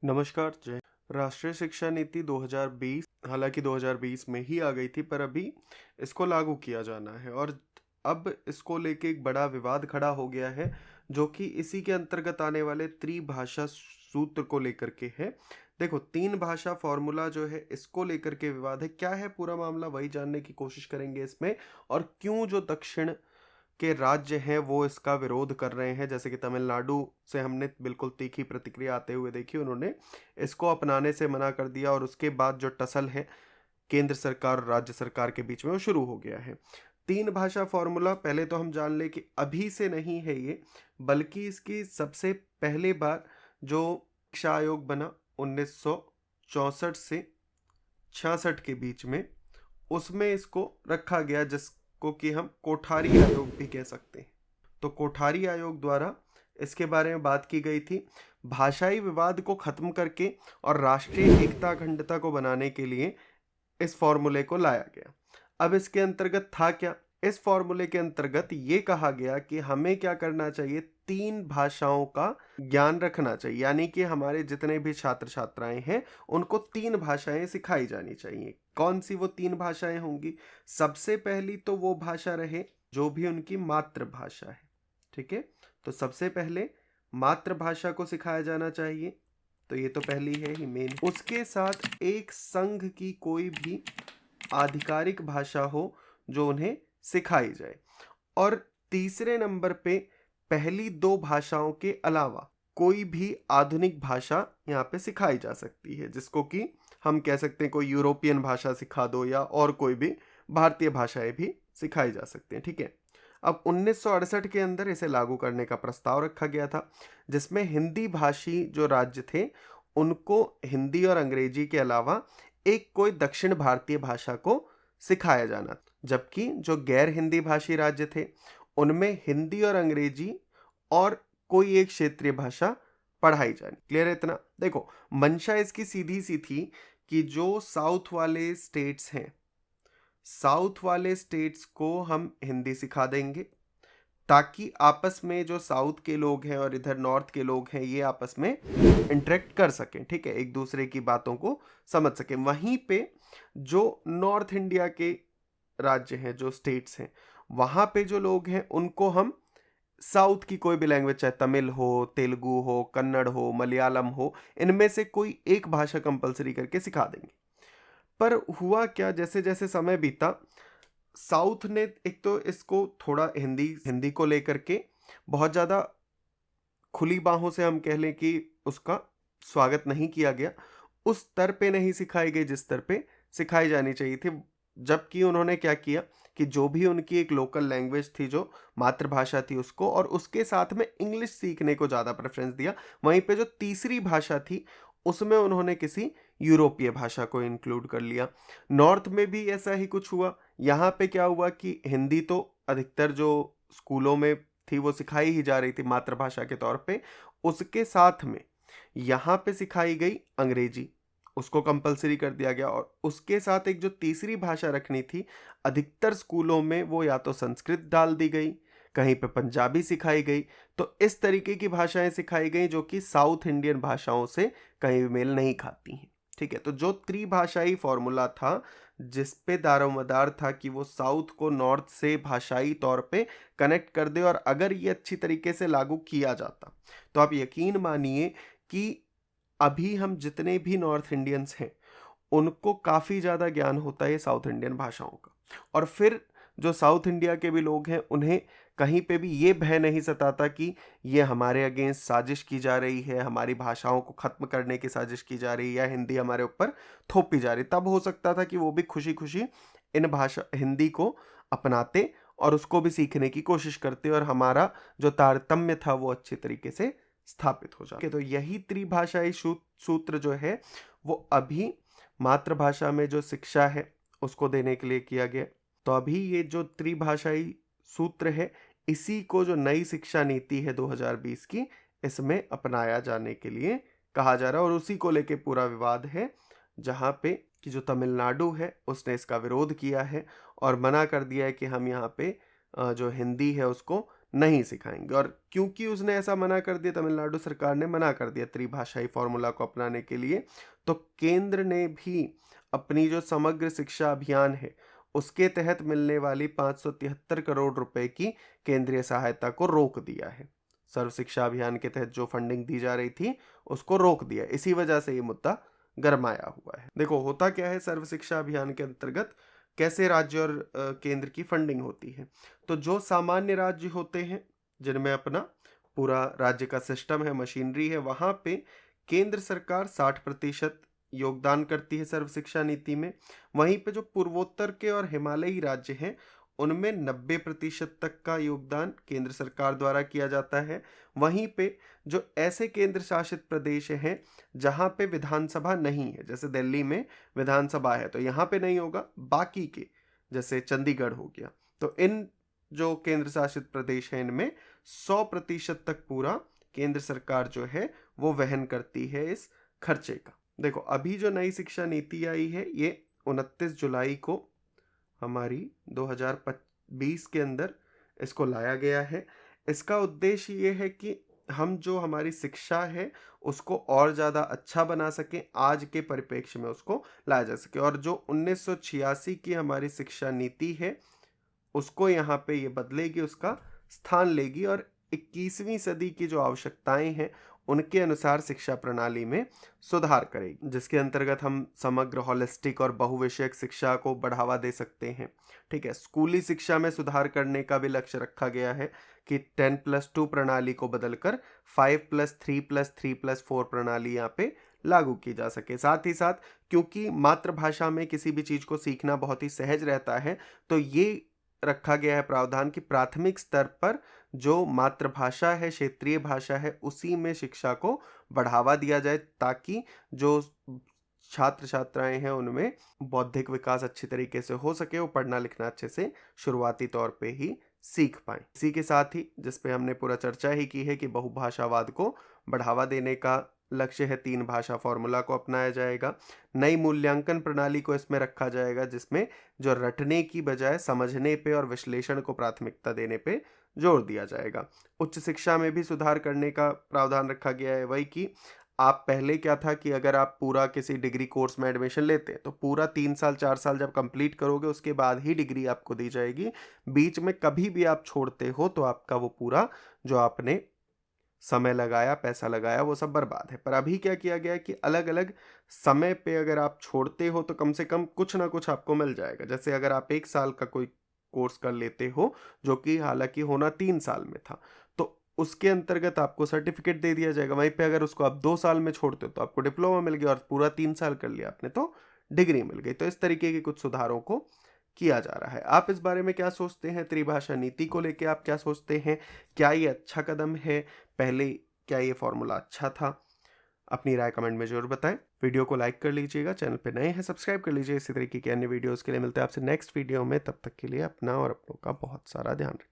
नमस्कार जय। राष्ट्रीय शिक्षा नीति 2020 हालांकि 2020 में ही आ गई थी, पर अभी इसको लागू किया जाना है और अब इसको लेके एक बड़ा विवाद खड़ा हो गया है, जो कि इसी के अंतर्गत आने वाले त्रिभाषा सूत्र को लेकर के है। देखो, तीन भाषा फॉर्मूला जो है इसको लेकर के विवाद है। क्या है पूरा मामला, वही जानने की कोशिश करेंगे इसमें। और क्यों जो दक्षिण के राज्य हैं वो इसका विरोध कर रहे हैं, जैसे कि तमिलनाडु से हमने बिल्कुल तीखी प्रतिक्रिया आते हुए देखी, उन्होंने इसको अपनाने से मना कर दिया और उसके बाद जो टसल है केंद्र सरकार और राज्य सरकार के बीच में वो शुरू हो गया है। तीन भाषा फॉर्मूला पहले तो हम जान ले कि अभी से नहीं है ये, बल्कि इसकी सबसे पहले बार जो शिक्षा आयोग बना 1964 से 66 के बीच में, उसमें इसको रखा गया, जिसको कि हम कोठारी आयोग भी कह सकते हैं। तो कोठारी आयोग द्वारा इसके बारे में बात की गई थी। भाषाई विवाद को खत्म करके और राष्ट्रीय एकता अखंडता को बनाने के लिए इस फॉर्मूले को लाया गया। अब इसके अंतर्गत था क्या? इस फॉर्मूले के अंतर्गत ये कहा गया कि हमें क्या करना चाहिए, तीन भाषाओं का ज्ञान रखना चाहिए, यानी कि हमारे जितने भी छात्र छात्राएं हैं उनको तीन भाषाएं सिखाई जानी चाहिए। कौन सी वो तीन भाषाएं होंगी? सबसे पहली तो वो भाषा रहे जो भी उनकी मातृभाषा है। ठीक है, तो सबसे पहले मातृभाषा को सिखाया जाना चाहिए, तो ये तो पहली है ही मेन। उसके साथ एक संघ की कोई भी आधिकारिक भाषा हो जो उन्हें सिखाई जाए। और तीसरे नंबर पे पहली दो भाषाओं के अलावा कोई भी आधुनिक भाषा यहाँ पे सिखाई जा सकती है, जिसको कि हम कह सकते हैं कोई यूरोपियन भाषा सिखा दो या और कोई भी भारतीय भाषाएं भी सिखाई जा सकती हैं। ठीक है, अब 1968 के अंदर इसे लागू करने का प्रस्ताव रखा गया था, जिसमें हिंदी भाषी जो राज्य थे उनको हिंदी और अंग्रेजी के अलावा एक कोई दक्षिण भारतीय भाषा को सिखाया जाना, जबकि जो गैर हिंदी भाषी राज्य थे उनमें हिंदी और अंग्रेजी और कोई एक क्षेत्रीय भाषा पढ़ाई जानी। क्लियर है इतना? देखो, मंशा इसकी सीधी सी थी कि जो साउथ वाले स्टेट्स हैं, साउथ वाले स्टेट्स को हम हिंदी सिखा देंगे, ताकि आपस में जो साउथ के लोग हैं और इधर नॉर्थ के लोग हैं ये आपस में इंटरेक्ट कर सकें। ठीक है, एक दूसरे की बातों को समझ सकें। वहीं पे जो नॉर्थ इंडिया के राज्य हैं, जो स्टेट्स हैं, वहाँ पे जो लोग हैं उनको हम साउथ की कोई भी लैंग्वेज, चाहे तमिल हो, तेलुगु हो, कन्नड़ हो, मलयालम हो, इनमें से कोई एक भाषा कंपलसरी करके सिखा देंगे। पर हुआ क्या, जैसे जैसे समय बीता, साउथ ने एक तो इसको थोड़ा हिंदी हिंदी को लेकर के बहुत ज़्यादा खुली बाहों से हम कह लें कि उसका स्वागत नहीं किया गया, उस स्तर पे नहीं सिखाई गई जिस स्तर पे सिखाई जानी चाहिए थी। जबकि उन्होंने क्या किया कि जो भी उनकी एक लोकल लैंग्वेज थी, जो मातृभाषा थी, उसको और उसके साथ में इंग्लिश सीखने को ज़्यादा प्रेफरेंस दिया। वहीं पे जो तीसरी भाषा थी उसमें उन्होंने किसी यूरोपीय भाषा को इंक्लूड कर लिया। नॉर्थ में भी ऐसा ही कुछ हुआ। यहाँ पे क्या हुआ कि हिंदी तो अधिकतर जो स्कूलों में थी वो सिखाई ही जा रही थी मातृभाषा के तौर पे, उसके साथ में यहाँ पे सिखाई गई अंग्रेजी, उसको कंपलसरी कर दिया गया। और उसके साथ एक जो तीसरी भाषा रखनी थी, अधिकतर स्कूलों में वो या तो संस्कृत डाल दी गई, कहीं पे पंजाबी सिखाई गई। तो इस तरीके की भाषाएं सिखाई गई जो कि साउथ इंडियन भाषाओं से कहीं भी मेल नहीं खाती हैं। ठीक है, तो जो त्रिभाषाई फॉर्मूला था, जिस पे दारोमदार था कि वो साउथ को नॉर्थ से भाषाई तौर पे कनेक्ट कर दे, और अगर ये अच्छी तरीके से लागू किया जाता तो आप यकीन मानिए कि अभी हम जितने भी नॉर्थ इंडियंस हैं उनको काफ़ी ज़्यादा ज्ञान होता है साउथ इंडियन भाषाओं का। और फिर जो साउथ इंडिया के भी लोग हैं उन्हें कहीं पे भी ये भय नहीं सताता कि ये हमारे अगेंस्ट साजिश की जा रही है, हमारी भाषाओं को ख़त्म करने की साजिश की जा रही है, या हिंदी हमारे ऊपर थोपी जा रही। तब हो सकता था कि वो भी खुशी खुशी इन भाषा हिंदी को अपनाते और उसको भी सीखने की कोशिश करते, और हमारा जो तारतम्य था वो अच्छे तरीके से स्थापित हो जाए। तो यही त्रिभाषाई सूत्र जो है वो अभी मातृभाषा में जो शिक्षा है उसको देने के लिए किया गया। तो अभी ये जो त्रिभाषाई सूत्र है, इसी को जो नई शिक्षा नीति है 2020 की, इसमें अपनाया जाने के लिए कहा जा रहा है। और उसी को लेके पूरा विवाद है, जहाँ पे कि जो तमिलनाडु है उसने इसका विरोध किया है और मना कर दिया है कि हम यहाँ पे जो हिंदी है उसको नहीं सिखाएंगे। और क्योंकि उसने ऐसा मना कर दिया, तमिलनाडु सरकार ने मना कर दिया त्रिभाषाई फॉर्मूला को अपनाने के लिए, तो केंद्र ने भी अपनी जो समग्र शिक्षा अभियान है उसके तहत मिलने वाली 573 करोड़ रुपए की केंद्रीय सहायता को रोक दिया है। सर्व शिक्षा अभियान के तहत जो फंडिंग दी जा रही थी उसको रोक दिया। इसी वजह से ये मुद्दा गरमाया हुआ है। देखो होता क्या है, सर्व शिक्षा अभियान के अंतर्गत कैसे राज्य और केंद्र की फंडिंग होती है। तो जो सामान्य राज्य होते हैं जिनमें अपना पूरा राज्य का सिस्टम है, मशीनरी है, वहां पे केंद्र सरकार 60% योगदान करती है सर्व शिक्षा नीति में। वहीं पे जो पूर्वोत्तर के और हिमालयी राज्य हैं उनमें 90% तक का योगदान केंद्र सरकार द्वारा किया जाता है। वहीं पे जो ऐसे केंद्र शासित प्रदेश हैं जहां पे विधानसभा नहीं है, जैसे दिल्ली में विधानसभा है तो यहाँ पे नहीं होगा, बाकी के जैसे चंडीगढ़ हो गया, तो इन जो केंद्र शासित प्रदेश हैं इनमें 100% तक पूरा केंद्र सरकार जो है वो वहन करती है इस खर्चे का। देखो अभी जो नई शिक्षा नीति आई है ये 29 जुलाई को हमारी 2020 के अंदर इसको लाया गया है। इसका उद्देश्य ये है कि हम जो हमारी शिक्षा है उसको और ज़्यादा अच्छा बना सकें, आज के परिप्रेक्ष्य में उसको लाया जा सके। और जो 1986 की हमारी शिक्षा नीति है उसको यहाँ पे ये बदलेगी, उसका स्थान लेगी और 21वीं सदी की जो आवश्यकताएं हैं उनके अनुसार शिक्षा प्रणाली में सुधार करेगी, जिसके अंतर्गत हम समग्र हॉलिस्टिक और बहुविषयक शिक्षा को बढ़ावा दे सकते हैं। ठीक है, स्कूली शिक्षा में सुधार करने का भी लक्ष्य रखा गया है कि 10+2 प्रणाली को बदलकर 5+3+3+4 प्रणाली यहाँ पे लागू की जा सके। साथ ही साथ क्योंकि मातृभाषा में किसी भी चीज़ को सीखना बहुत ही सहज रहता है तो ये रखा गया है प्रावधान कि प्राथमिक स्तर पर जो मातृभाषा है, क्षेत्रीय भाषा है, उसी में शिक्षा को बढ़ावा दिया जाए ताकि जो छात्र छात्राएं हैं उनमें बौद्धिक विकास अच्छी तरीके से हो सके, वो पढ़ना लिखना अच्छे से शुरुआती तौर पे ही सीख पाएं। इसी के साथ ही जिस पे हमने पूरा चर्चा ही की है कि बहुभाषावाद को बढ़ावा देने का लक्ष्य है, 3 भाषा फॉर्मूला को अपनाया जाएगा। नई मूल्यांकन प्रणाली को इसमें रखा जाएगा जिसमें जो रटने की बजाय समझने पे और विश्लेषण को प्राथमिकता देने पे जोर दिया जाएगा। उच्च शिक्षा में भी सुधार करने का प्रावधान रखा गया है। वही कि आप पहले क्या था कि अगर आप पूरा किसी डिग्री कोर्स में एडमिशन लेते तो पूरा 3 साल 4 साल जब कंप्लीट करोगे उसके बाद ही डिग्री आपको दी जाएगी। बीच में कभी भी आप छोड़ते हो तो आपका वो पूरा जो आपने समय लगाया, पैसा लगाया, वो सब बर्बाद है। पर अभी क्या किया गया है कि अलग अलग समय पे अगर आप छोड़ते हो तो कम से कम कुछ ना कुछ आपको मिल जाएगा। जैसे अगर आप 1 साल का कोई कोर्स कर लेते हो जो कि हालांकि होना 3 साल में था तो उसके अंतर्गत आपको सर्टिफिकेट दे दिया जाएगा। वहीं पे अगर उसको आप 2 साल में छोड़ते हो तो आपको डिप्लोमा मिल गया और पूरा 3 साल कर लिया आपने तो डिग्री मिल गई। तो इस तरीके के कुछ सुधारों को किया जा रहा है। आप इस बारे में क्या सोचते हैं? त्रिभाषा नीति को लेके आप क्या सोचते हैं? क्या ये अच्छा कदम है? पहले क्या ये फॉर्मूला अच्छा था? अपनी राय कमेंट में जरूर बताएं। वीडियो को लाइक कर लीजिएगा, चैनल पे नए हैं सब्सक्राइब कर लीजिए। इसी तरीके की अन्य वीडियोस के लिए मिलते हैं आपसे नेक्स्ट वीडियो में। तब तक के लिए अपना और अपनों का बहुत सारा ध्यान रखें।